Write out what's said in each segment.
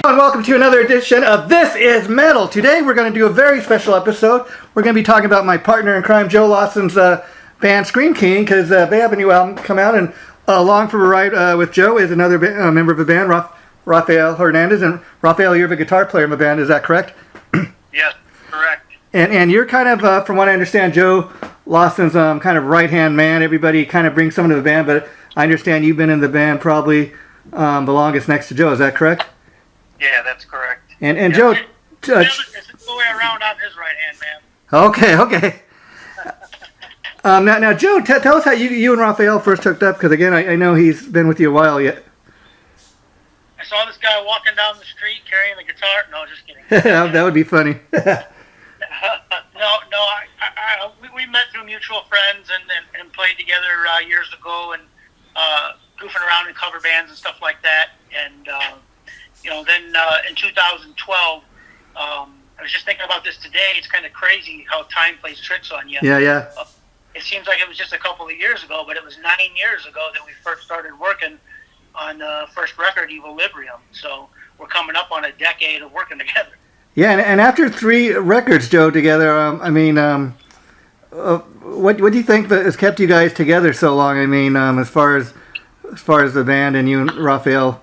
and welcome to another edition of This Is Metal. Today we're going to do a very special episode. We're going to be talking about my partner in crime, Joe Lawson's band Screamking, because they have a new album come out, and along for a ride with Joe is another member of the band, Rafael Hernandez. And Rafael, you're the guitar player in the band, is that correct? Yes, correct. And you're kind of, from what I understand, Joe Lawson's kind of right-hand man. Everybody kind of brings someone to the band, but I understand you've been in the band probably the longest next to Joe, is that correct? Yeah, that's correct. And yeah, Joe... it's the way around on his right hand, man. Okay. Now, Joe, tell us how you and Rafael first hooked up, because again, I know he's been with you a while yet. I saw this guy walking down the street carrying the guitar. No, just kidding. That would be funny. We met through mutual friends and played together years ago and goofing around in cover bands and stuff like that. And then in 2012, I was just thinking about this today. It's kind of crazy how time plays tricks on you. Yeah. It seems like it was just a couple of years ago, but it was 9 years ago that we first started working on the first record, Equilibrium. So we're coming up on a decade of working together. Yeah, and after 3 records, Joe, together, what do you think that has kept you guys together so long? I mean, as far as the band and you and Rafael.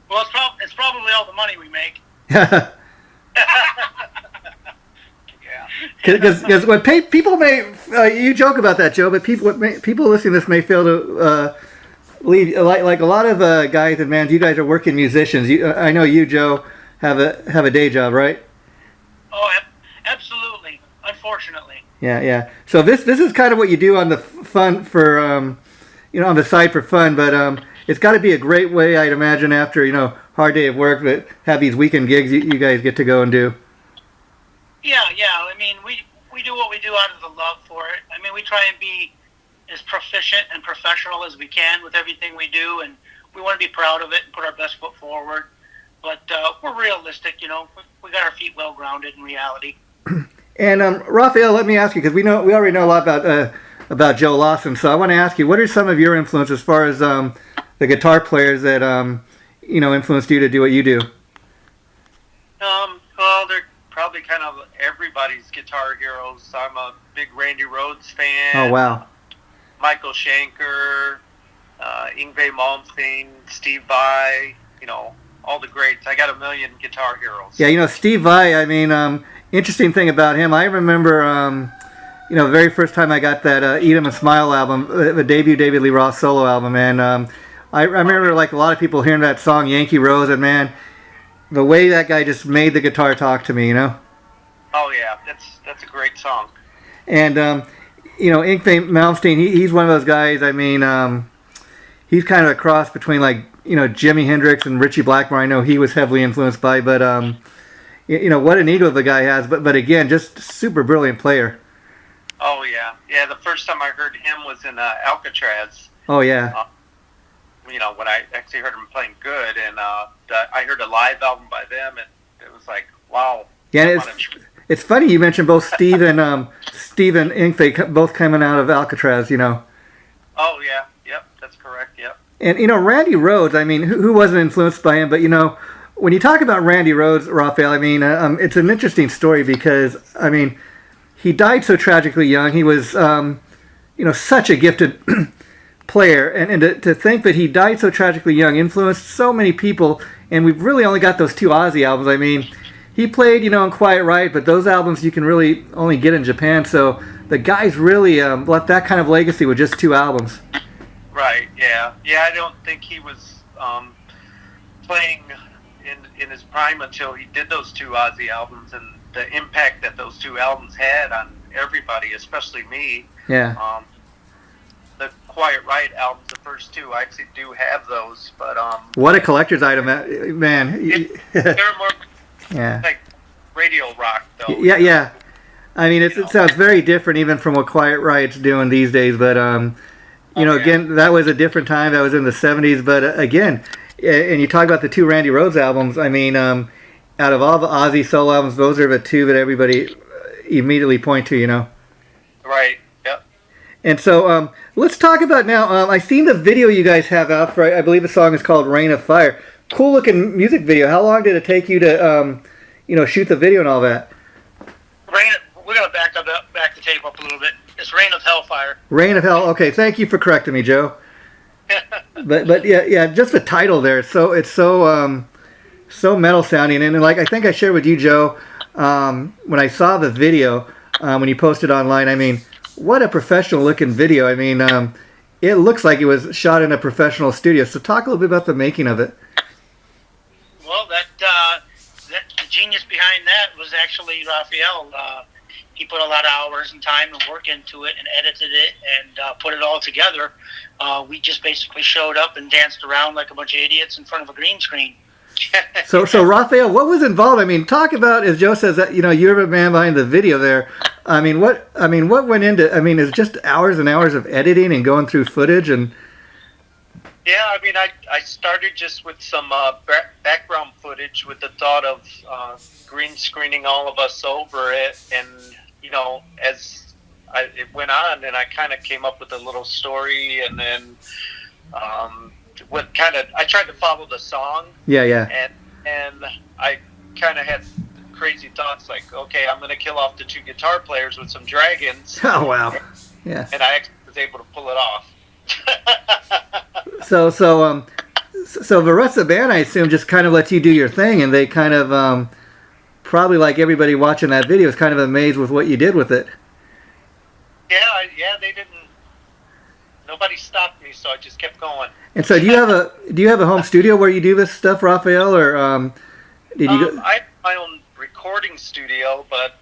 Well, it's probably all the money we make. Yeah. Because what people may you joke about that, Joe, but people listening to this may fail to leave like a lot of guys and bands. You guys are working musicians. I know you, Joe, have a day job, right? Oh, absolutely. Unfortunately. Yeah. So this is kind of what you do on the fun for on the side for fun, but it's got to be a great way, I'd imagine, after hard day of work, but have these weekend gigs you guys get to go and do. Yeah. I mean, we do what we do out of the love for it. I mean, we try and be as proficient and professional as we can with everything we do, and we want to be proud of it and put our best foot forward. But we're realistic, we got our feet well grounded in reality. And Rafael, let me ask you, because we already know a lot about Joe Lawson. So I want to ask you, what are some of your influences as far as the guitar players that influenced you to do what you do? Well, they're probably kind of everybody's guitar heroes. I'm a big Randy Rhodes fan. Oh wow. Michael Schenker, Yngwie Malmsteen, Steve Vai, all the greats. I got a million guitar heroes. Yeah, Steve Vai, I mean, interesting thing about him, I remember, the very first time I got that Eat 'Em and Smile album, the debut David Lee Roth solo album, and I remember, like a lot of people, hearing that song, Yankee Rose, and man, the way that guy just made the guitar talk to me, Oh yeah, that's a great song. And, Yngwie Malmsteen, he's one of those guys, I mean, he's kind of a cross between, like, Jimi Hendrix and Ritchie Blackmore. I know he was heavily influenced by, but, what an ego the guy has, but again, just super brilliant player. Oh yeah. Yeah, the first time I heard him was in Alcatraz. Oh yeah. When I actually heard him playing good, and I heard a live album by them, and it was like, wow. Yeah, it's funny you mentioned both Steve and Yngwie both coming out of Alcatraz, Oh yeah, yep, that's correct, yep. And Randy Rhodes, I mean, who wasn't influenced by him? But when you talk about Randy Rhodes, Rafael, I mean, it's an interesting story because I mean, he died so tragically young. He was, such a gifted player, and to think that he died so tragically young, influenced so many people, and we've really only got those 2 Ozzy albums. I mean, he played, in Quiet Riot, but those albums you can really only get in Japan, so the guy's really left that kind of legacy with just 2 albums. Right, yeah. Yeah, I don't think he was playing in his prime until he did those 2 Ozzy albums, and the impact that those 2 albums had on everybody, especially me. Yeah. The Quiet Riot albums, the first 2, I actually do have those, but what a collector's item, man. They're more yeah. like radio rock, though. Yeah. I mean, it sounds very different even from what Quiet Riot's doing these days, but again, that was a different time. That was in the 70s, but again, and you talk about the 2 Randy Rhodes albums, I mean, out of all the Ozzy solo albums, those are the 2 that everybody immediately point to, Right, yep. And so, let's talk about now, I've seen the video you guys have out for, I believe the song is called Rain of Fire. cool looking music video. How long did it take you to, shoot the video and all that? We're gonna back the tape up a little bit. It's Reign of Hellfire. Reign of Hell. Okay, thank you for correcting me, Joe. but yeah, just the title there. It's so metal sounding, and like I think I shared with you, Joe, when I saw the video when you posted online. I mean, what a professional looking video. I mean, it looks like it was shot in a professional studio. So talk a little bit about the making of it. Well, the genius behind that was actually Rafael. He put a lot of hours and time and work into it and edited it and put it all together. We just basically showed up and danced around like a bunch of idiots in front of a green screen. So Rafael, what was involved? I mean, talk about, as Joe says, that you're the man behind the video there. I mean, what went into? I mean, is just hours and hours of editing and going through footage and. Yeah, I mean, I started just with some background footage with the thought of green screening all of us over it, and as it went on, and I kind of came up with a little story, and then I tried to follow the song. Yeah. And I kind of had crazy thoughts like, okay, I'm going to kill off the two guitar players with some dragons. Oh wow. Yeah. And I actually was able to pull it off. So the rest of the band, I assume, just kind of let you do your thing, and they kind of probably, like everybody watching that video, is kind of amazed with what you did with it. Yeah, they didn't. Nobody stopped me, so I just kept going. And so, do you have a home studio where you do this stuff, Rafael, or did you? I have my own recording studio, but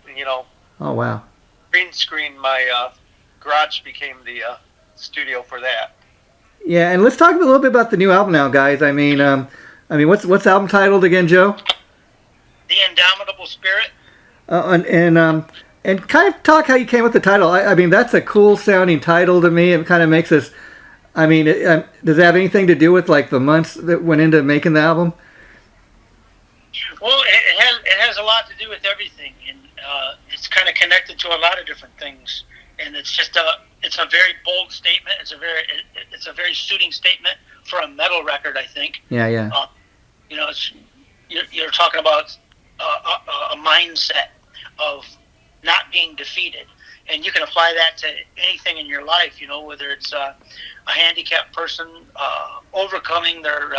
Oh wow. Green screen, my garage became the studio for that. Yeah, and let's talk a little bit about the new album now, guys. I mean, what's the album titled again, Joe? The Indomitable Spirit. And kind of talk how you came with the title. I mean, that's a cool sounding title to me. It kind of makes us. I mean, does it have anything to do with like the months that went into making the album? Well, it has a lot to do with everything, and it's kind of connected to a lot of different things. And it's a very bold statement. It's a very suiting statement for a metal record, I think. Yeah. You're talking about a mindset of not being defeated, and you can apply that to anything in your life. Whether it's a handicapped person overcoming their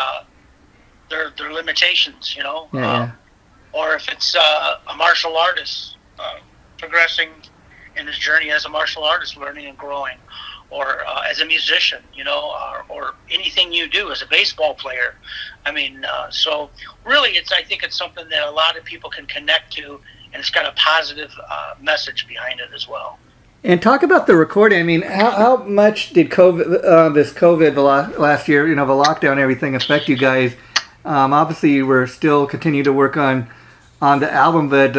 limitations. Yeah. Or if it's a martial artist progressing in his journey as a martial artist, learning and growing, or as a musician, or anything you do as a baseball player. I mean, so really, I think it's something that a lot of people can connect to, and it's got a positive message behind it as well. And talk about the recording. I mean, how much did COVID last year, the lockdown and everything, affect you guys? Obviously, you were still continuing to work on the album, but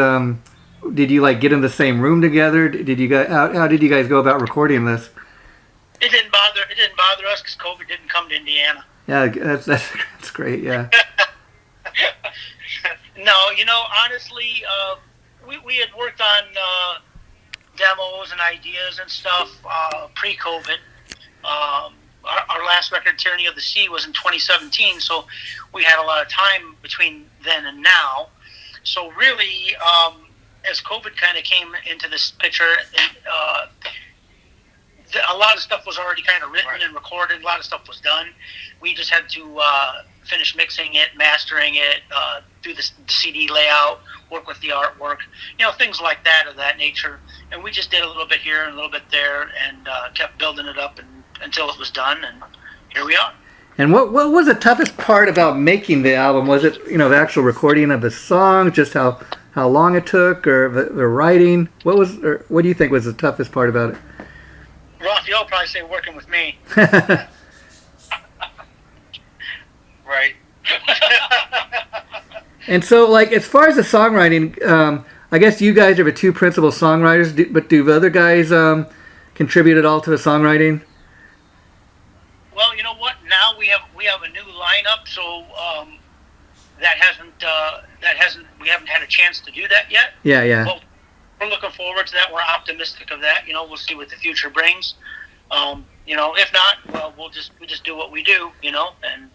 did you get in the same room together? Did you guys? How did you guys go about recording this? It didn't bother us because COVID didn't come to Indiana. Yeah, that's great. Yeah. No, honestly, we had worked on demos and ideas and stuff pre-COVID. Our last record, Tyranny of the Sea, was in 2017, so we had a lot of time between then and now. So really, as COVID kind of came into this picture, a lot of stuff was already kind of written and recorded. A lot of stuff was done. We just had to finish mixing it, mastering it, do the CD layout, work with the artwork, things like that of that nature. And we just did a little bit here and a little bit there, and kept building it up until it was done. And here we are. And what was the toughest part about making the album? Was it the actual recording of the song, just how long it took, or the writing? What do you think was the toughest part about it? Raphael probably say working with me. Right. And so, as far as the songwriting, I guess you guys are the two principal songwriters, but do the other guys contribute at all to the songwriting? Well, you know what? Now we have a new lineup, so we haven't had a chance to do that yet. Yeah. Well, we're looking forward to that. We're optimistic of that. We'll see what the future brings. If not, well, we just do what we do. And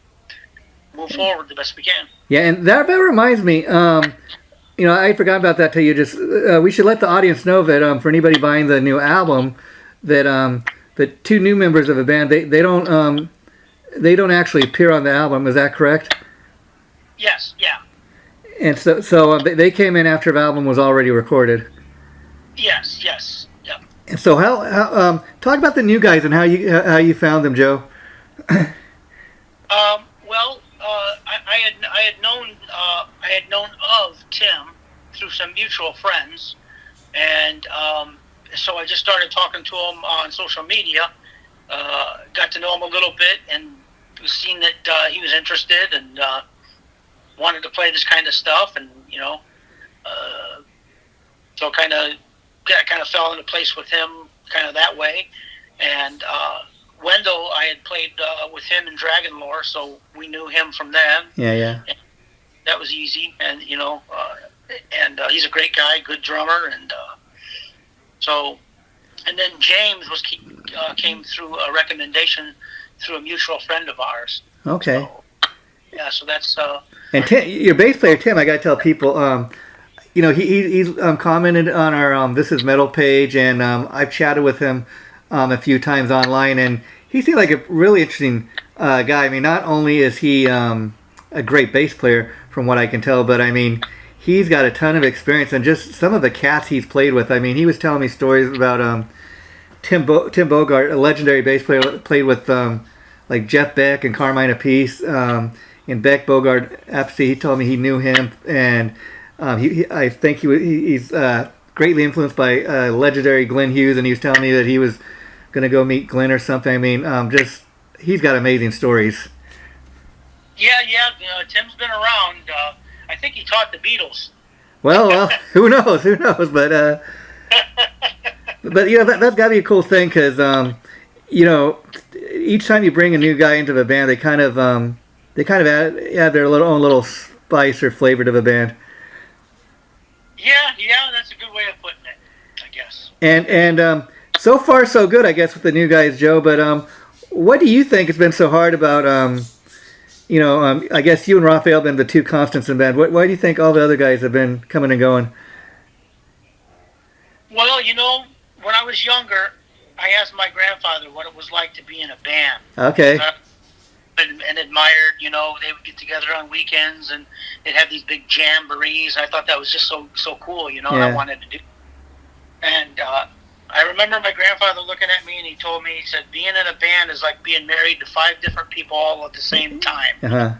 move forward the best we can. Yeah, and that reminds me. I forgot about that till you just. We should let the audience know that for anybody buying the new album, that the two new members of the band they don't actually appear on the album. Is that correct? Yes. Yeah. And so they came in after the album was already recorded. Yes. Yes. Yep. And so how talk about the new guys and how you found them, Joe. Well, I had known of Tim through some mutual friends, and so I just started talking to him on social media. Got to know him a little bit, and seen that he was interested and wanted to play this kind of stuff, and so kind of fell into place with him kind of that way, and. Wendell, I had played with him in Dragon Lore, so we knew him from then. Yeah. And that was easy, and and he's a great guy, good drummer, and and then James came through a recommendation through a mutual friend of ours. Okay. So that's. And Tim, your bass player Tim, I gotta tell people, he's commented on our This Is Metal page, and I've chatted with him a few times online, and he seemed like a really interesting guy. I mean, not only is he a great bass player, from what I can tell, but I mean, he's got a ton of experience, and just some of the cats he's played with. I mean, he was telling me stories about Tim Bogart, a legendary bass player, played with like Jeff Beck and Carmine Appice. And Beck Bogart, actually, he told me he knew him, and I think he's greatly influenced by legendary Glenn Hughes, and he was telling me that he was going to go meet Glenn or something. I mean, he's got amazing stories. Yeah. Tim's been around. I think he taught the Beatles. Well, who knows? But that's got to be a cool thing, because each time you bring a new guy into the band, they kind of add their own little spice or flavor to the band. Yeah, that's a good way of putting it, I guess. And so far so good, I guess, with the new guys, Joe. But what do you think has been so hard about I guess you and Rafael have been the two constants in band. Why do you think all the other guys have been coming and going? Well, when I was younger, I asked my grandfather what it was like to be in a band. Okay. And admired, they would get together on weekends and they'd have these big jamborees. I thought that was just so cool, and I wanted to do. And I remember my grandfather looking at me and he told me, he said, being in a band is like being married to 5 different people all at the same time. Uh-huh.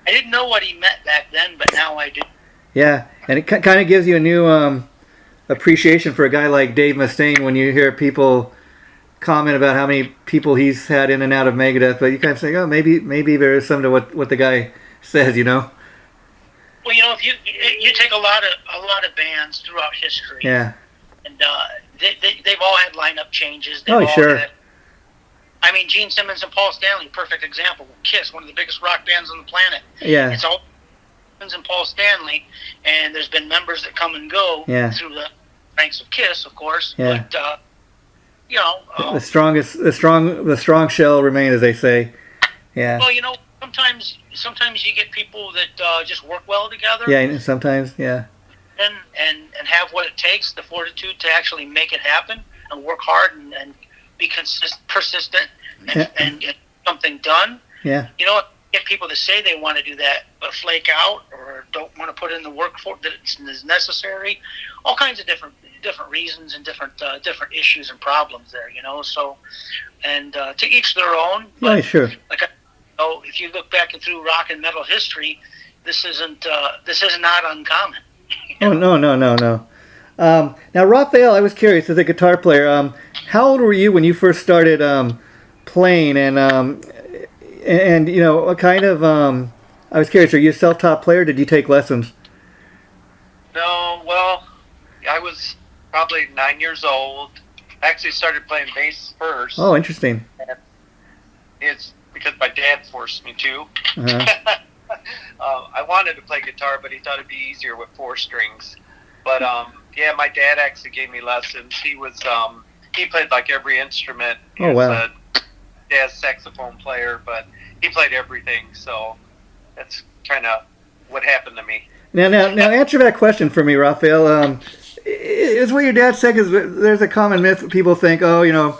I didn't know what he meant back then, but now I do. Yeah, and it kind of gives you a new appreciation for a guy like Dave Mustaine when you hear people comment about how many people he's had in and out of Megadeth, but you kind of say, oh, maybe there is some to what the guy says, Well, if you take a lot of bands throughout history, yeah, and they've all had lineup changes. Sure. I mean, Gene Simmons and Paul Stanley, perfect example. Kiss, one of the biggest rock bands on the planet. Yeah, it's all Simmons and Paul Stanley, and there's been members that come and go through the ranks of Kiss, of course. Yeah. But the strong shell remain, as they say. Yeah. Well, sometimes you get people that just work well together. Yeah, sometimes, yeah. And have what it takes, the fortitude to actually make it happen and work hard and be persistent and get something done. Yeah. Get people to say they want to do that but flake out or don't want to put in the work for that is necessary. All kinds of different reasons and different issues and problems there, So, and to each their own. But yeah, sure. Like, if you look back through rock and metal history, this is not uncommon. Oh no. Now, Rafael, I was curious, as a guitar player, how old were you when you first started playing? And what kind of I was curious, are you a self-taught player? Did you take lessons? No, well, I was probably 9 years old. I actually started playing bass first. Oh, interesting. It's because my dad forced me to. Uh-huh. I wanted to play guitar, but he thought it'd be easier with 4 strings. But my dad actually gave me lessons. He was he played like every instrument. He was a jazz saxophone player, but he played everything. So That's kind of what happened to me. Now, answer that question for me, Rafael. Is what your dad said? Because there's a common myth. People think, oh,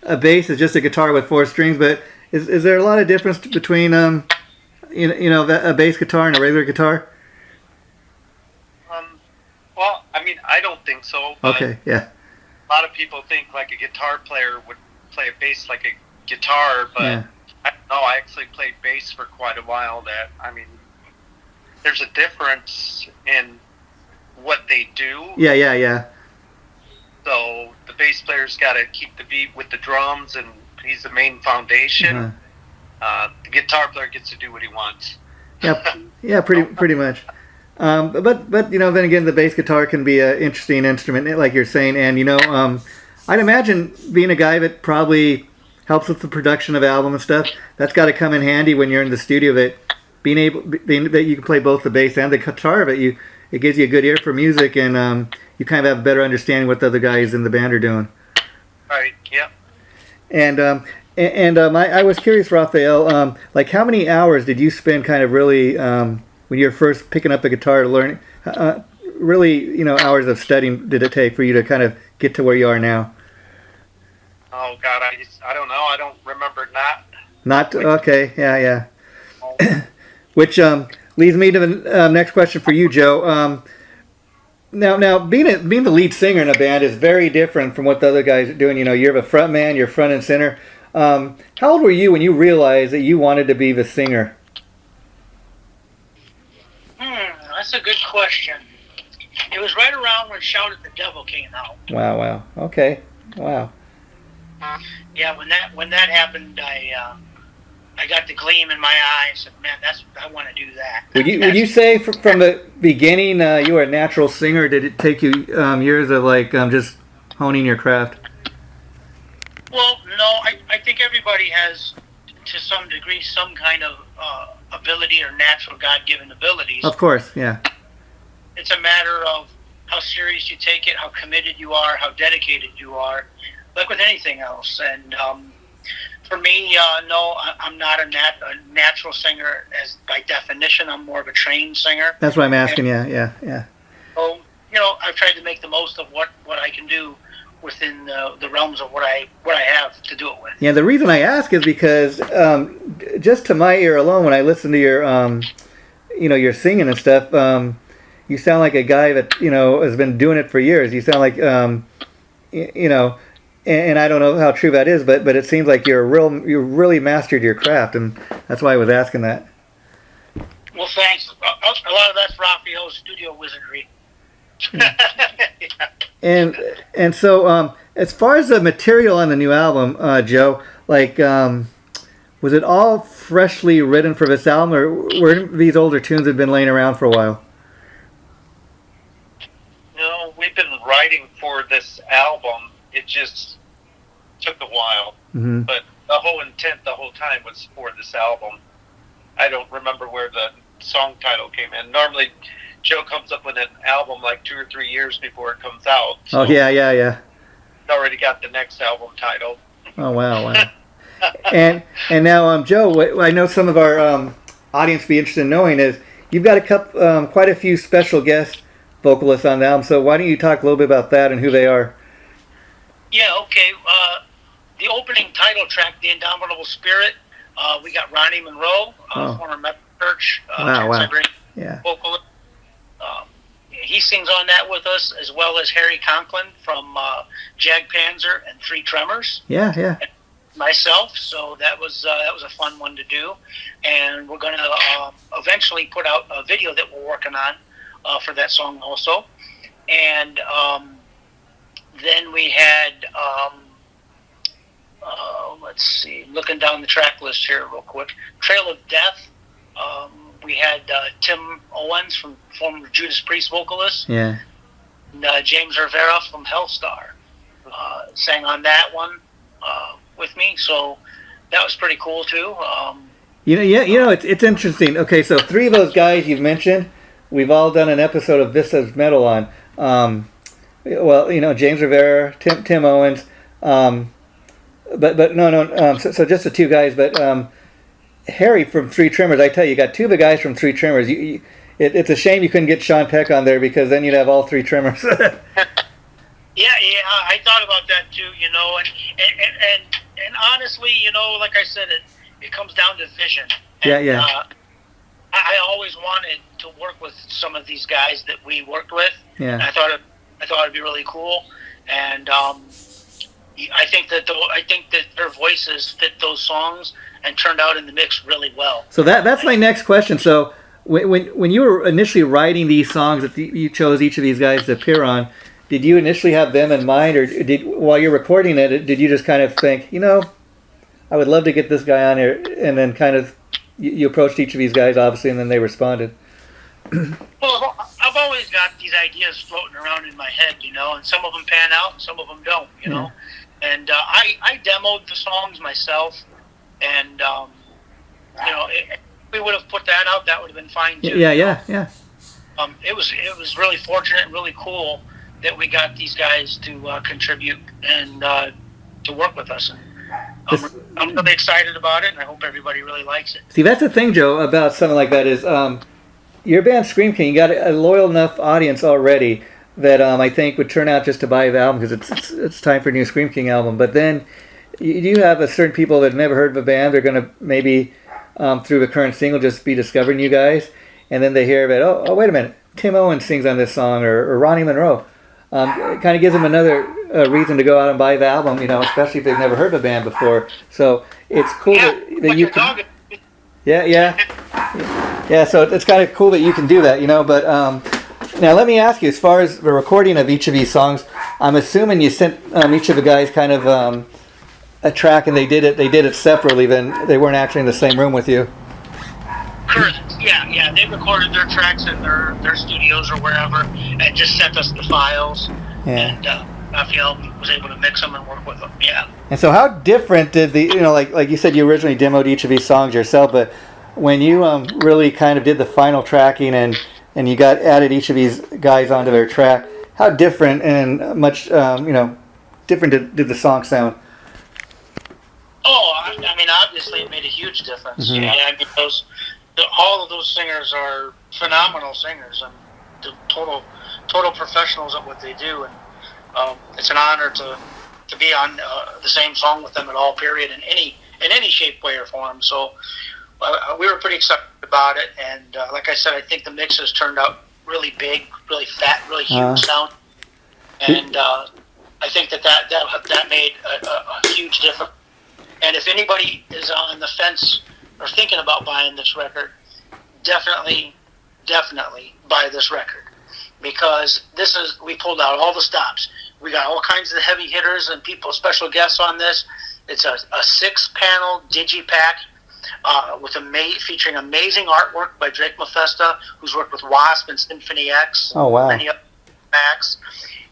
a bass is just a guitar with 4 strings. But is there a lot of difference between, a bass guitar and a regular guitar? Well, I mean, I don't think so. But okay, yeah. A lot of people think like a guitar player would play a bass like a guitar, but Yeah. I don't know. I actually played bass for quite a while. There's a difference in what they do. Yeah. So the bass player's got to keep the beat with the drums, and he's the main foundation. The guitar player gets to do what he wants. Yeah, pretty much. But then again, the bass guitar can be an interesting instrument, like you're saying, and I'd imagine being a guy that probably helps with the production of album and stuff. That's got to come in handy when you're in the studio. That that you can play both the bass and the guitar. But it gives you a good ear for music, and you kind of have a better understanding what the other guys in the band are doing. Right. Yep. And I was curious, Rafael, like how many hours did you spend kind of really when you were first picking up the guitar, learning? Really, hours of studying did it take for you to kind of get to where you are now? Oh God, I don't know. I don't remember Not okay. Yeah. Which leads me to the next question for you, Joe. Now, being the lead singer in a band is very different from what the other guys are doing. You're the front man, you're front and center. How old were you when you realized that you wanted to be the singer? That's a good question. It was right around when "Shout at the Devil" came out. Wow. Okay. Wow. Yeah, when that happened, I got the gleam in my eye. I said, "Man, I want to do that." Would you say from the beginning you were a natural singer? Did it take you years of just honing your craft? Well, no. I think everybody has, to some degree, some kind of ability or natural God-given abilities. Of course, yeah. It's a matter of how serious you take it, how committed you are, how dedicated you are, like with anything else. And for me, no, I'm not a natural singer as by definition. I'm more of a trained singer. That's what I'm asking. Yeah. So, I've tried to make the most of what I can do within the realms of what I have to do it with. Yeah, the reason I ask is because just to my ear alone, when I listen to your your singing and stuff, you sound like a guy that has been doing it for years. You sound like and I don't know how true that is, but it seems like you really mastered your craft, and that's why I was asking that. Well, thanks. A lot of that's Rafael's studio wizardry. Yeah. And so as far as the material on the new album, Joe, was it all freshly written for this album, or were these older tunes that had been laying around for a while? No, we've been writing for this album. It just took a while, but the whole intent the whole time was for this album. I don't remember where the song title came in. Normally, Joe comes up with an album like 2 or 3 years before it comes out. So oh yeah. Already got the next album title. Oh wow. and now, Joe, I know some of our audience be interested in knowing is you've got quite a few special guest vocalists on the album. So why don't you talk a little bit about that and who they are? Yeah, okay. The opening title track, "The Indomitable Spirit," we got Ronnie Monroe, former Methodist Church wow. Yeah. vocalist. He sings on that with us, as well as Harry Conklin from Jag Panzer and Three Tremors. Yeah. And myself, so that was a fun one to do, and we're going to eventually put out a video that we're working on for that song also, and then we had let's see, looking down the track list here real quick, Trail of Death. We had Tim Owens from former Judas Priest vocalist. Yeah. And James Rivera from Hellstar sang on that one with me. So that was pretty cool too. It's interesting. Okay, so 3 of those guys you've mentioned, we've all done an episode of This Is Metal on. James Rivera, Tim Owens, but no. So just the 2 guys, but. Harry from Three Tremors. I tell you, you got two of the guys from Three Tremors. It's a shame you couldn't get Sean Peck on there because then you'd have all three Tremors. Yeah, I thought about that too, and honestly, like I said, it comes down to vision. And, yeah. I always wanted to work with some of these guys that we worked with. Yeah. And I thought it'd be really cool, and I think that their voices fit those songs and turned out in the mix really well. So that's my next question. So when you were initially writing these songs that you chose each of these guys to appear on, did you initially have them in mind, or while you're recording it, did you just kind of think, I would love to get this guy on here, and then kind of you approached each of these guys, obviously, and then they responded? Well, I've always got these ideas floating around in my head, and some of them pan out and some of them don't, know. And I demoed the songs myself, and if we would have put that out, that would have been fine too. Yeah. It was really fortunate and really cool that we got these guys to contribute and to work with us. And I'm really excited about it, and I hope everybody really likes it. See, that's the thing, Joe, about something like that is your band Screamking, you got a loyal enough audience already that I think would turn out just to buy the album because it's time for a new Screamking album. But then you have a certain people that have never heard of a band. They're going to maybe through the current single just be discovering you guys, and then they hear about, oh wait a minute, Tim Owen sings on this song, or Ronnie Monroe. It kind of gives them another reason to go out and buy the album, especially if they've never heard of a band before. So it's cool that you can. Yeah. So it's kind of cool that you can do that, But now let me ask you, as far as the recording of each of these songs, I'm assuming you sent each of the guys kind of a track, and they did it separately. Then they weren't actually in the same room with you. Correct. Yeah. They recorded their tracks in their studios or wherever, and just sent us the files. Yeah. And Rafael was able to mix them and work with them. Yeah. And so, how different did the like you said, you originally demoed each of these songs yourself, but when you really kind of did the final tracking and you added each of these guys onto their track, how different and much different did the song sound? Oh, I mean, obviously it made a huge difference. Mm-hmm. Yeah, I mean, all of those singers are phenomenal singers and total professionals at what they do, and it's an honor to be on the same song with them at all. Period, in any shape, way, or form. So we were pretty excited about it, and like I said, I think the mixes turned out really big, really fat, really huge sound, and I think that made a huge difference. And if anybody is on the fence or thinking about buying this record, definitely buy this record, because we pulled out all the stops. We got all kinds of heavy hitters and special guests on this. It's a 6-panel digipack featuring amazing artwork by Drake Mafesta, who's worked with Wasp and Symphony X. Oh wow! Many other packs,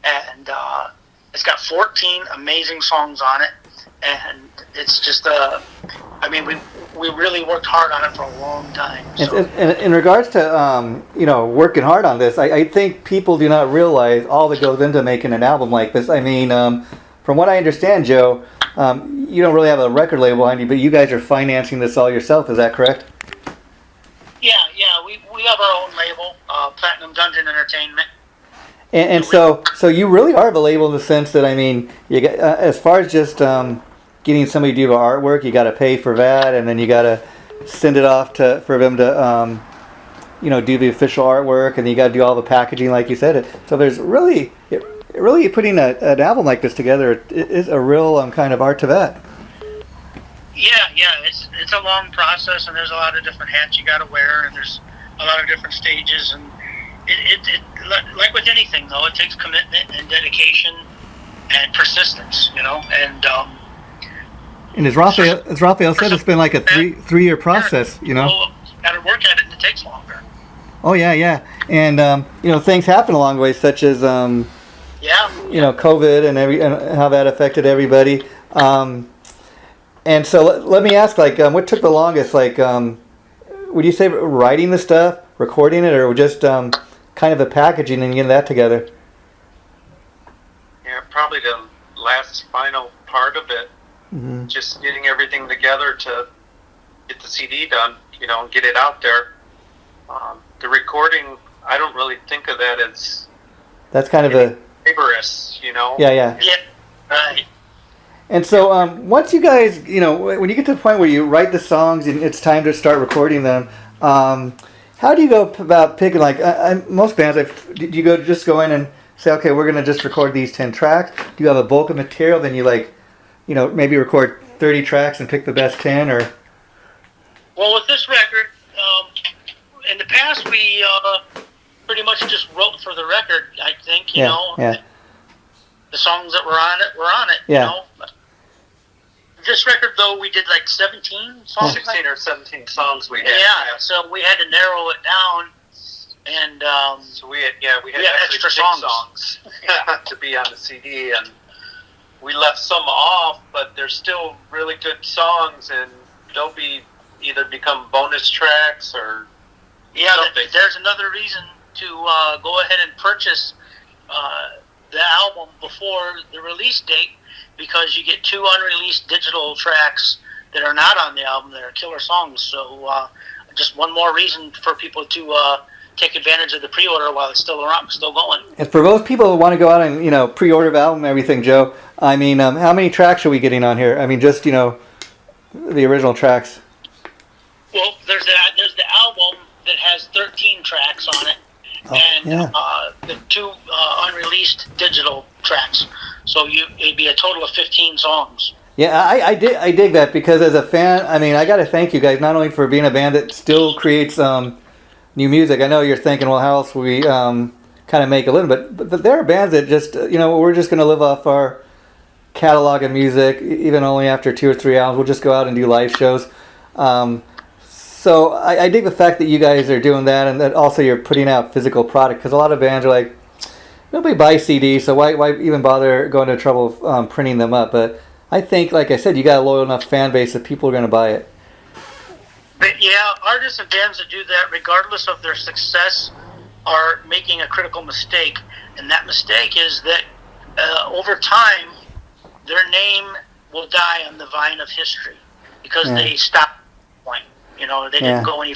and it's got 14 amazing songs on it. And it's just, I mean, we really worked hard on it for a long time. So. In regards to, working hard on this, I think people do not realize all that goes into making an album like this. I mean, from what I understand, Joe, you don't really have a record label on you, but you guys are financing this all yourself. Is that correct? Yeah, we have our own label, Platinum Dungeon Entertainment. And so you really are the label in the sense that, I mean, you get, as far as just getting somebody to do the artwork, you got to pay for that, and then you got to send it off for them to, do the official artwork, and you got to do all the packaging, like you said. So there's really putting an album like this together is a real kind of art to that. Yeah, it's a long process, and there's a lot of different hats you got to wear, and there's a lot of different stages, and it like with anything though, it takes commitment and dedication and persistence, And as Rafael said, it's been like a three-year process, Got to work at it, and it takes longer. Oh yeah, and things happen along the way, such as COVID and how that affected everybody. And so let me ask, what took the longest? Would you say writing the stuff, recording it, or just kind of the packaging and getting that together? Yeah, probably the last final part of it. Mm-hmm. Just getting everything together to get the CD done, and get it out there. The recording, I don't really think of that as that's kind of a laborious, Yeah. Yeah, right. And so once you guys, when you get to the point where you write the songs and it's time to start recording them, how do you go about picking, like, most bands, do you just go in and say, okay, we're going to just record these 10 tracks? Do you have a bulk of material, then you, like, maybe record 30 tracks and pick the best 10, or? Well, with this record, in the past, we pretty much just wrote for the record, I think, you know. Yeah. The songs that were on it, Yeah. This record, though, we did like 17 songs. 16 or 17 songs we had. Yeah, so we had to narrow it down, and so we had extra songs to be on the CD, and we left some off, but they're still really good songs, and they'll either become bonus tracks or something. There's another reason to go ahead and purchase the album before the release date, because you get 2 unreleased digital tracks that are not on the album that are killer songs. So just one more reason for people to take advantage of the pre-order while it's still around, still going. And for those people who want to go out and pre-order the album and everything, Joe, I mean, how many tracks are we getting on here? I mean, just the original tracks. Well, there's the album that has 13 tracks on it, the 2 unreleased digital tracks. So it'd be a total of 15 songs. Yeah, I dig that, because as a fan, I mean, I got to thank you guys not only for being a band that still creates new music. I know you're thinking, well, how else will we kind of make a living? But there are bands that just, we're just going to live off our catalog of music, even only after 2 or 3 albums. We'll just go out and do live shows. So I dig the fact that you guys are doing that, and that also you're putting out physical product, because a lot of bands are like, nobody buys CDs, so why even bother going to trouble of printing them up? But I think, like I said, you got a loyal enough fan base that people are going to buy it. But yeah, artists and bands that do that, regardless of their success, are making a critical mistake. And that mistake is that over time, their name will die on the vine of history, because they stopped at that point. They didn't go any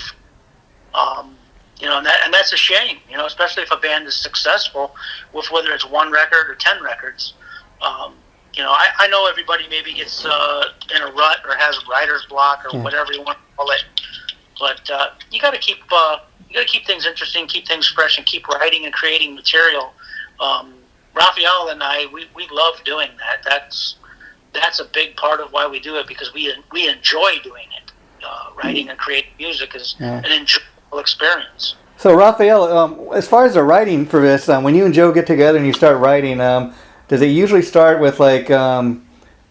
and that's a shame, especially if a band is successful with whether it's 1 record or 10 records. I know everybody maybe gets in a rut or has writer's block or whatever you want to call it, but you got to keep things interesting, keep things fresh, and keep writing and creating material. Rafael and I, we love doing that. That's a big part of why we do it, because we enjoy doing it. Writing and creating music is an enjoyable experience. So, Rafael, as far as the writing for this, when you and Joe get together and you start writing, does it usually start with like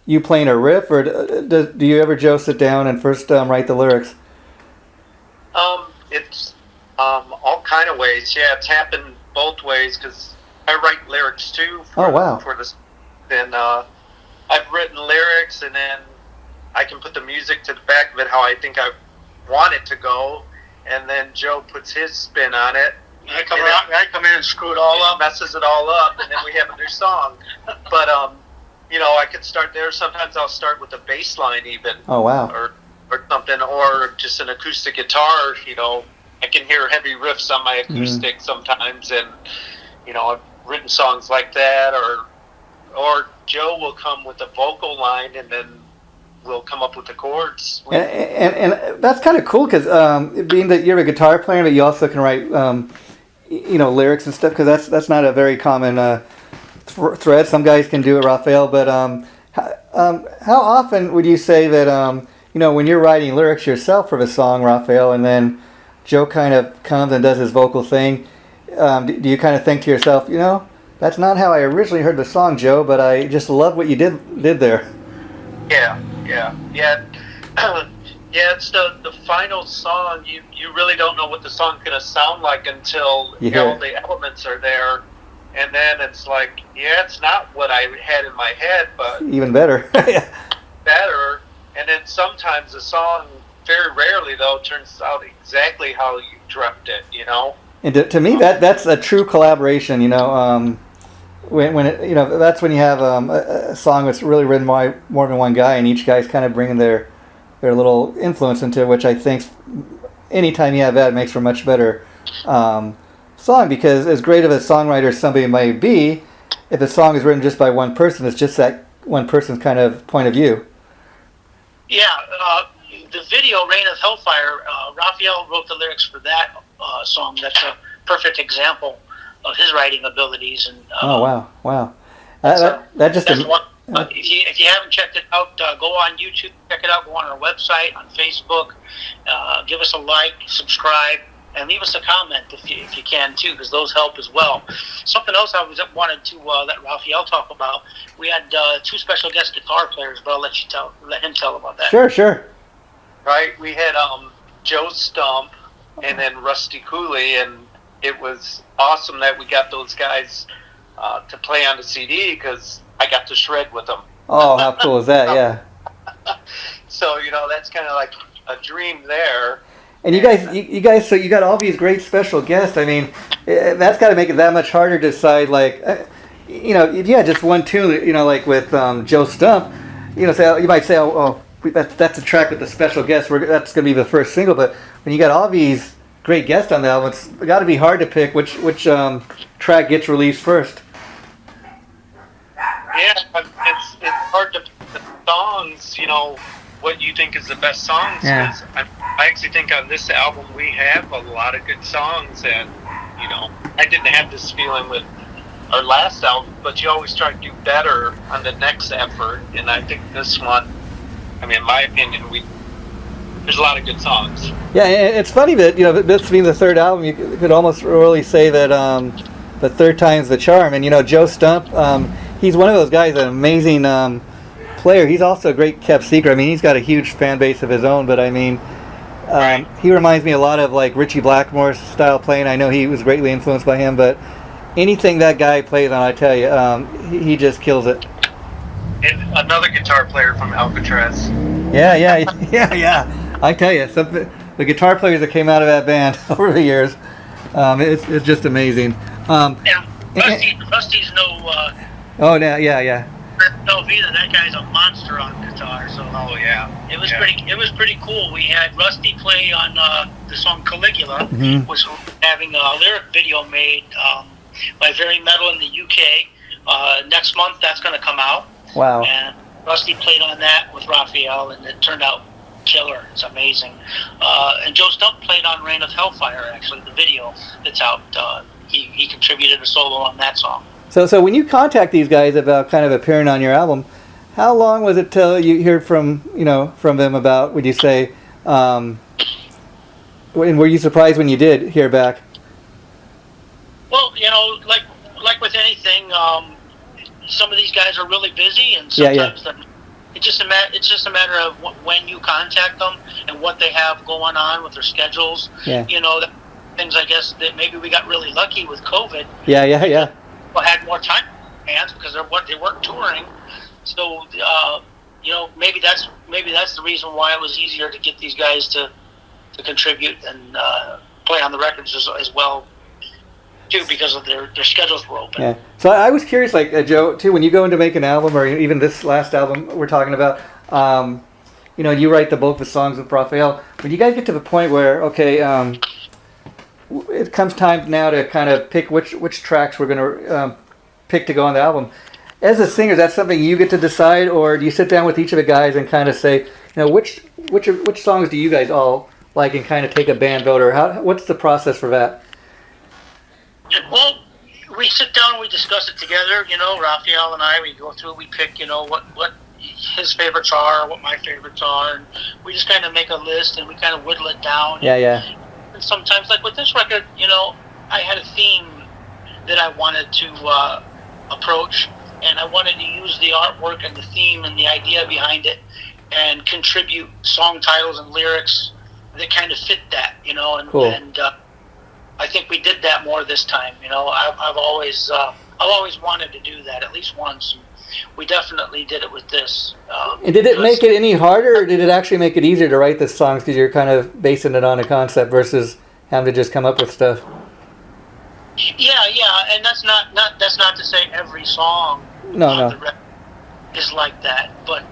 you playing a riff, or do you ever, Joe, sit down and first write the lyrics? It's all kind of ways. Yeah, it's happened both ways, because I write lyrics too. For this, and I've written lyrics, and then I can put the music to the back of it how I think I want it to go, and then Joe puts his spin on it. I come in and screw it all up, messes it all up, and then we have a new song. But I could start there. Sometimes I'll start with a bass line even. Oh wow. Or something, or just an acoustic guitar. I can hear heavy riffs on my acoustic sometimes, and I've written songs like that. Or Joe will come with a vocal line, and then we'll come up with the chords. And that's kind of cool, because being that you're a guitar player, but you also can write lyrics and stuff, because that's not a very common thread. Some guys can do it, Rafael, but how often would you say that when you're writing lyrics yourself for the song, Rafael, and then Joe kind of comes and does his vocal thing, do you kind of think to yourself, that's not how I originally heard the song, Joe, but I just love what you did there? Yeah. It's the final song. You really don't know what the song's gonna sound like until all the elements are there, and then it's like, it's not what I had in my head, but even better. better. And then sometimes the song, very rarely though, turns out exactly how you dreamt it. And to me, that's a true collaboration. When it, that's when you have a song that's really written by more than one guy, and each guy's kind of bringing their their little influence into it, which I think anytime you have that, it makes for a much better song, because as great of a songwriter as somebody might be, if a song is written just by one person, it's just that one person's kind of point of view. Yeah, the video, Reign of Hellfire, Raphael wrote the lyrics for that song. That's a perfect example of his writing abilities. And oh, wow. That just... if you haven't checked it out, go on YouTube, check it out, go on our website, on Facebook, give us a like, subscribe, and leave us a comment if you can too, because those help as well. Something else I wanted to let Raphael talk about. We had 2 special guest guitar players, but I'll let him tell about that. Sure. Right, we had Joe Stump and then Rusty Cooley, and it was awesome that we got those guys to play on the CD, because I got to shred with them. Oh, how cool is that? Yeah. So that's kind of like a dream there. And you guys, so you got all these great special guests. I mean, that's got to make it that much harder to decide. Like, if you had just one tune, like with Joe Stump, say you might say, that's a track with the special guest. That's going to be the first single. But when you got all these great guests on the album, it's got to be hard to pick which track gets released first. Yeah, it's hard to pick the songs. What you think is the best songs. Yeah. I actually think on this album we have a lot of good songs, and I didn't have this feeling with our last album, but you always try to do better on the next effort, and I think this one, in my opinion, there's a lot of good songs. Yeah, it's funny that this being the third album, you could almost really say that the third time's the charm. And Joe Stump, he's one of those guys, an amazing player. He's also a great kept secret. He's got a huge fan base of his own, but Right. He reminds me a lot of like Richie Blackmore's style playing. I know he was greatly influenced by him, but anything that guy plays on, I tell you, he just kills it. And another guitar player from Alcatraz. Yeah. I tell you, the guitar players that came out of that band over the years, it's just amazing. And Rusty's no. Oh yeah. No, either. That guy's a monster on guitar. So. Oh yeah. It was pretty cool. We had Rusty play on the song Caligula, was having a lyric video made by Very Metal in the UK. Next month, that's going to come out. Wow. And Rusty played on that with Raphael, and it turned out killer. It's amazing. And Joe Stump played on Reign of Hellfire, actually, the video that's out. He contributed a solo on that song. So when you contact these guys about kind of appearing on your album, how long was it till you heard from them about? Would you say, and were you surprised when you did hear back? Well, like with anything, some of these guys are really busy, and sometimes it's just a matter of when you contact them and what they have going on with their schedules. Yeah. Things I guess that maybe we got really lucky with COVID. Yeah. Had more time in hands because they weren't touring, so maybe that's the reason why it was easier to get these guys to contribute and play on the records as well too, because of their schedules were open. Yeah. So I was curious, like Joe, too, when you go in to make an album, or even this last album we're talking about, you write the bulk of the songs with Raphael. When you guys get to the point where it comes time now to kind of pick which tracks we're going to pick to go on the album. As a singer, is that something you get to decide, or do you sit down with each of the guys and kind of say, which songs do you guys all like, and kind of take a band vote, or what's the process for that? Well, we sit down and we discuss it together. Raphael and I, we go through, we pick, what his favorites are, what my favorites are, and we just kind of make a list and we kind of whittle it down. Yeah. And sometimes, like with this record, I had a theme that I wanted to approach, and I wanted to use the artwork and the theme and the idea behind it and contribute song titles and lyrics that kind of fit that, and cool. And I think we did that more this time. I've always wanted to do that at least once. We definitely did it with this. And did it make it any harder, or did it actually make it easier to write the songs because you're kind of basing it on a concept versus having to just come up with stuff? Yeah, and that's not to say every song no. on the record is like that, but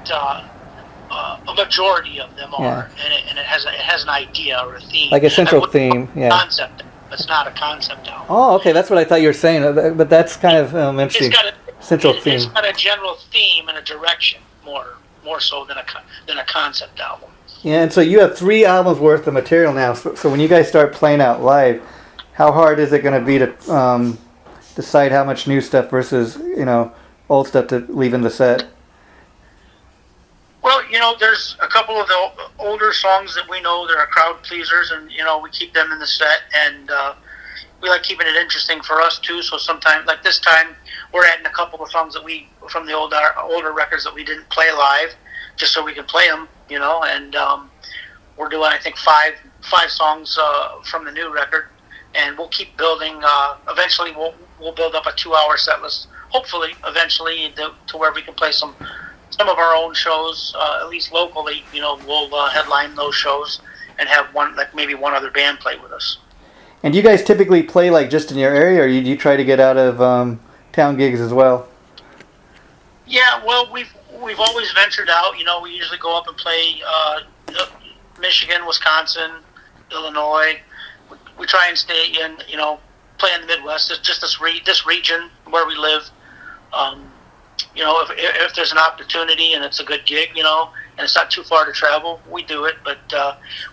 a majority of them are, Yeah. and it has an idea or a theme, Like a central theme, yeah. Concept. It's not a concept album. Oh, okay, that's what I thought you were saying, but that's kind of interesting. Central theme. It's got a general theme and a direction more so than a concept album. Yeah, and so you have 3 albums worth of material now. So when you guys start playing out live, how hard is it going to be to decide how much new stuff versus old stuff to leave in the set? Well, there's a couple of the older songs that we know that are crowd pleasers, and we keep them in the set, and we like keeping it interesting for us too. So sometimes, like this time, we're adding a couple of songs that from the older records that we didn't play live, just so we can play them, and we're doing, I think, five songs from the new record, and we'll keep building. Eventually, we'll build up a 2-hour set list. Hopefully, eventually, to where we can play some of our own shows, at least locally. We'll headline those shows and have maybe one other band play with us. And do you guys typically play like just in your area, or do you try to get out of town gigs as well? Yeah, well, we've always ventured out. We usually go up and play Michigan, Wisconsin, Illinois. We try and stay in, play in the Midwest. It's just this region where we live. If there's an opportunity and it's a good gig, and it's not too far to travel, we do it. But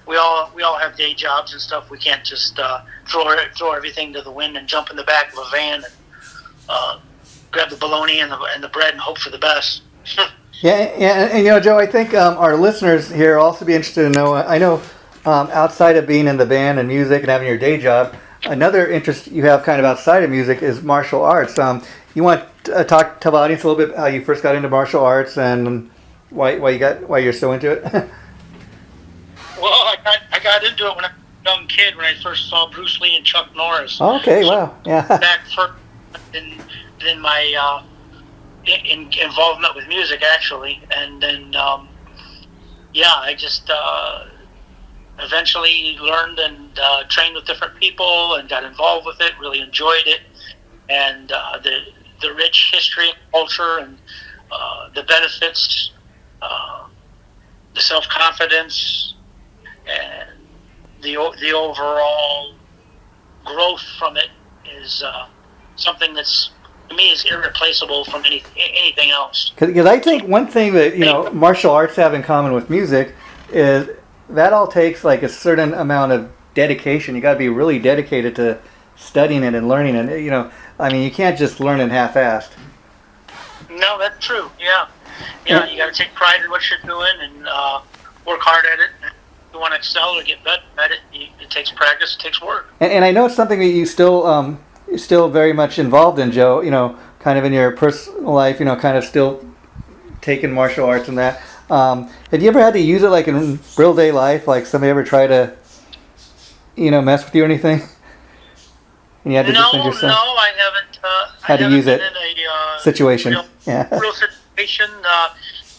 we all have day jobs and stuff. We can't just throw everything to the wind and jump in the back of a van and grab the bologna and the bread and hope for the best. Yeah, and Joe, I think our listeners here also be interested to know. I know outside of being in the band and music and having your day job, another interest you have kind of outside of music is martial arts. You want to tell the audience a little bit how you first got into martial arts and why you're so into it? Well, I got into it when I was a young kid, when I first saw Bruce Lee and Chuck Norris. Oh, okay, wow, yeah. Back first in my involvement with music, actually, and then I just eventually learned and trained with different people and got involved with it. Really enjoyed it, and the rich history and culture and the benefits, the self-confidence, and the overall growth from it is something that's, to me, is irreplaceable from anything else. Because I think one thing that martial arts have in common with music is that all takes like a certain amount of dedication. You got to be really dedicated to studying it and learning it. You can't just learn it half-assed. No, that's true. Yeah, you got to take pride in what you're doing and work hard at it. If you want to excel or get better at it, it takes practice. It takes work. And I know it's something that you you're still very much involved in, Joe. Kind of in your personal life. Kind of still taking martial arts and that. Have you ever had to use it like in real day life? Like somebody ever try to, mess with you or anything? And you had to defend yourself? No, I haven't. Had to use it. In a situation. Real situation.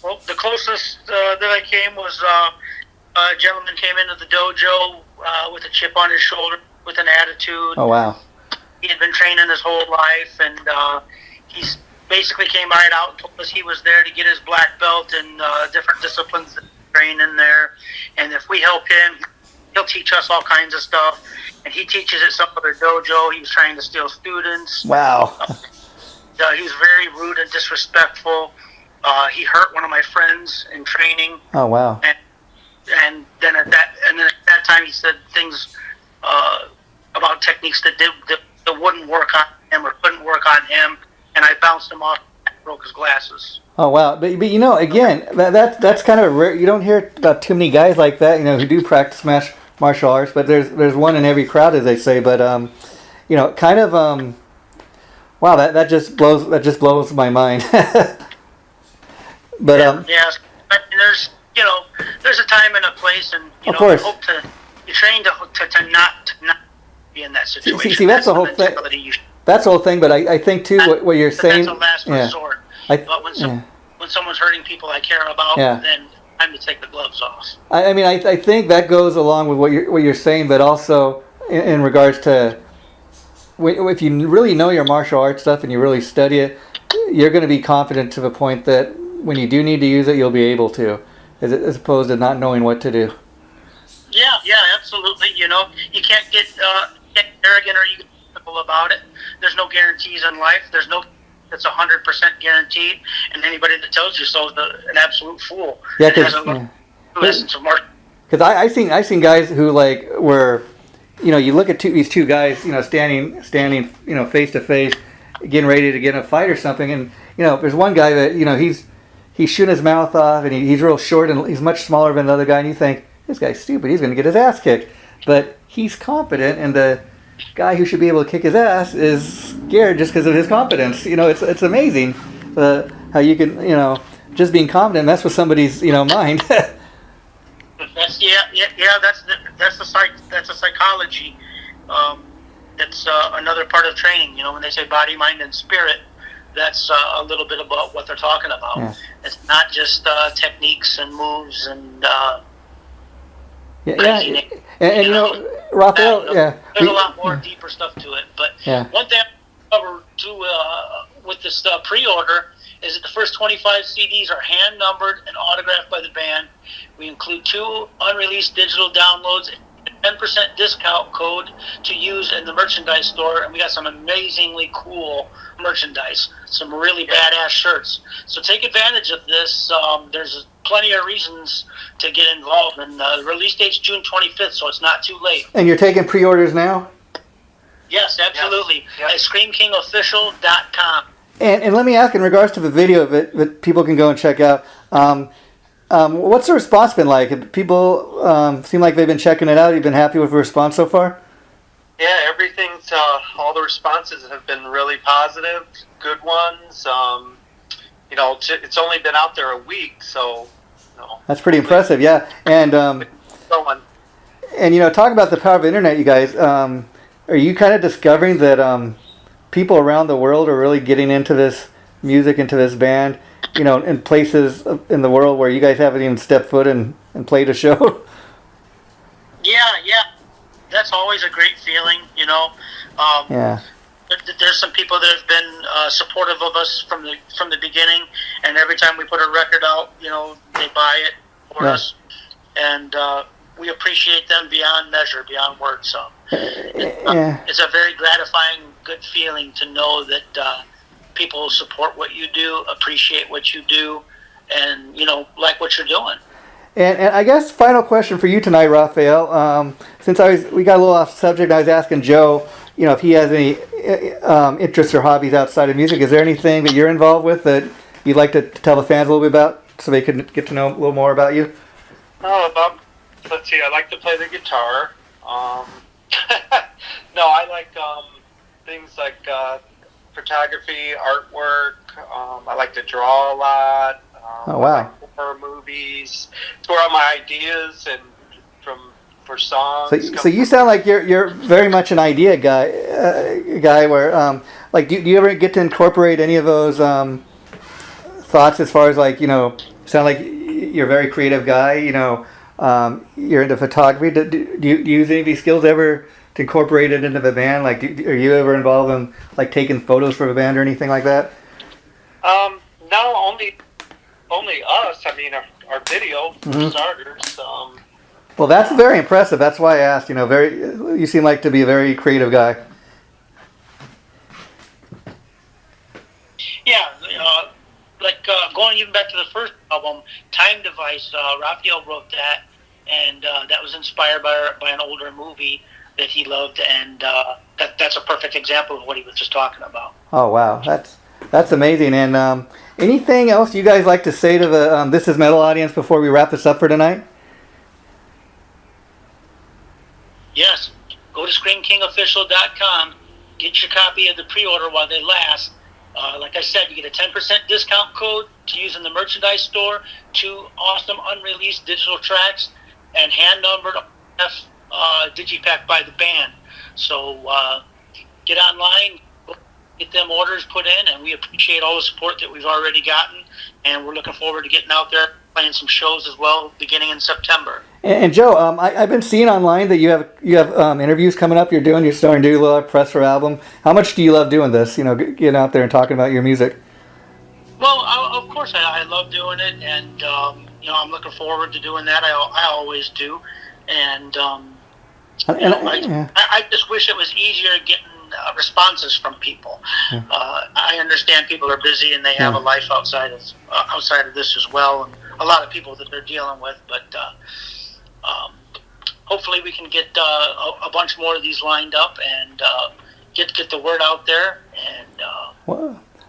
Well, the closest that I came was a gentleman came into the dojo with a chip on his shoulder, with an attitude. Oh, wow. He had been training his whole life, and he basically came right out and told us he was there to get his black belt in different disciplines that train in there. And if we help him, he'll teach us all kinds of stuff. And he teaches at some other dojo. He was trying to steal students. Wow. He was very rude and disrespectful. He hurt one of my friends in training. Oh, wow. And then at that time, he said things about techniques that wouldn't work on him or couldn't work on him. And I bounced him off and broke his glasses. Oh, wow. But again, that's kind of rare. You don't hear about too many guys like that, who do practice martial arts, but there's one in every crowd, as they say. But kind of wow, that just blows my mind. But yes, there's a time and a place, and of course, you train to not be in that situation. See, that's the whole thing. That's the whole thing. But I think too what you're saying. That's a last resort. But when someone's hurting people I care about, then time to take the gloves off. I think that goes along with what you're saying, but also in regards to if you really know your martial arts stuff and you really study it, you're going to be confident to the point that when you do need to use it, you'll be able to. as opposed to not knowing what to do. Yeah, absolutely. You know, you can't get arrogant or egotistical about it. There's no guarantees in life. There's no that's 100% guaranteed, and anybody that tells you so is an absolute fool. Yeah, because I seen guys who like were, you know, you look at these two guys, you know, standing, you know, face to face, getting ready to get in a fight or something, and you know, there's one guy that, you know, he's shooting his mouth off, and he's real short and he's much smaller than the other guy, and you think this guy's stupid, he's going to get his ass kicked, but he's competent, and the guy who should be able to kick his ass is scared just because of his competence. You know, it's amazing how you can, you know, just being competent mess with somebody's, you know, mind. That's a psychology. That's another part of training. You know, when they say body, mind, and spirit, that's a little bit about what they're talking about. Yeah. It's not just techniques and moves and. And you know, Rafael, there's a lot more deeper stuff to it. But one thing I cover too with this pre-order is that the first 25 CDs are hand numbered and autographed by the band. We include 2 unreleased digital downloads, a 10% discount code to use in the merchandise store, and we got some amazingly cool merchandise, some really badass shirts. So take advantage of this. There's plenty of reasons to get involved, and the release date's June 25th, so it's not too late. And you're taking pre-orders now? Yes, absolutely. At ScreamkingOfficial.com. And let me ask, in regards to the video of it that people can go and check out, what's the response been like? Have people seem like they've been checking it out? You've been happy with the response so far? Yeah, everything's, all the responses have been really positive, good ones. You know, it's only been out there a week, so, you know. That's pretty impressive, yeah. And, you know, talk about the power of the internet, you guys. Are you kind of discovering that people around the world are really getting into this music, into this band, you know, in places in the world where you guys haven't even stepped foot and played a show? Yeah. That's always a great feeling, you know. There's some people that have been supportive of us from the beginning, and every time we put a record out, you know, they buy it for us, and we appreciate them beyond measure, beyond words. So it's a very gratifying, good feeling to know that people support what you do, appreciate what you do, and, you know, like what you're doing. And I guess final question for you tonight, Rafael. Since we got a little off subject, I was asking Joe, you know, if he has any interests or hobbies outside of music. Is there anything that you're involved with that you'd like to tell the fans a little bit about, so they can get to know a little more about you? Let's see. I like to play the guitar. No, I like things like photography, artwork. I like to draw a lot. Oh, wow. I like horror movies. It's where all my ideas and for songs. So you sound like you're very much an idea guy. Where like do you ever get to incorporate any of those thoughts as far as, like, you know, sound like you're a very creative guy. You know, you're into photography. Do you use any of these skills ever to incorporate it into the band? Like, are you ever involved in, like, taking photos for the band or anything like that? No, only us. I mean, our video for starters. Well, that's very impressive. That's why I asked. You know, you seem like to be a very creative guy. Yeah, you know, like going even back to the first album, Time Device. Raphael wrote that, and that was inspired by an older movie that he loved, and that's a perfect example of what he was just talking about. Oh, wow, that's amazing. And anything else you guys like to say to the This Is Metal audience before we wrap this up for tonight? Yes, go to ScreamkingOfficial.com, get your copy of the pre-order while they last. Like I said, you get a 10% discount code to use in the merchandise store, 2 awesome unreleased digital tracks, and hand-numbered digipack by the band. So get online, get them orders put in, and we appreciate all the support that we've already gotten, and we're looking forward to getting out there, playing some shows as well, beginning in September. And Joe, I've been seeing online that you have interviews coming up. You're starting to do a little press for album. How much do you love doing this? You know, getting out there and talking about your music. Well, of course, I love doing it, and you know, I'm looking forward to doing that. I always do, and I just wish it was easier getting responses from people. Yeah. I understand people are busy and they have a life outside of this as well, and a lot of people that they're dealing with. But hopefully, we can get a bunch more of these lined up and get the word out there. And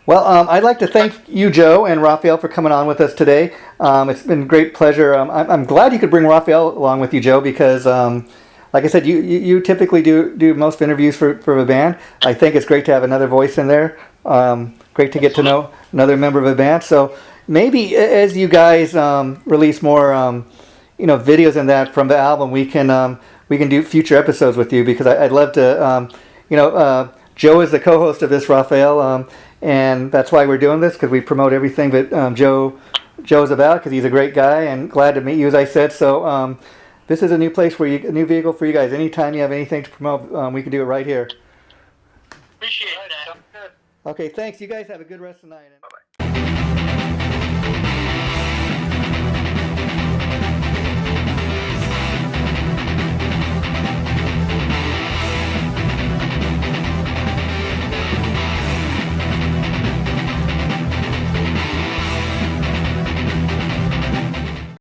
well, I'd like to thank you, Joe and Rafael, for coming on with us today. It's been a great pleasure. I'm glad you could bring Rafael along with you, Joe, because like I said, you typically do most interviews for a band. I think it's great to have another voice in there. Great to get to know another member of a band. So maybe as you guys release more, videos and that from the album, we can do future episodes with you, because I'd love to. Joe is the co-host of this, Rafael, and that's why we're doing this, because we promote everything that Joe's about, because he's a great guy, and glad to meet you, as I said. So. This is a new place a new vehicle for you guys. Anytime you have anything to promote, we can do it right here. Appreciate that. Okay, thanks. You guys have a good rest of the night. Bye-bye.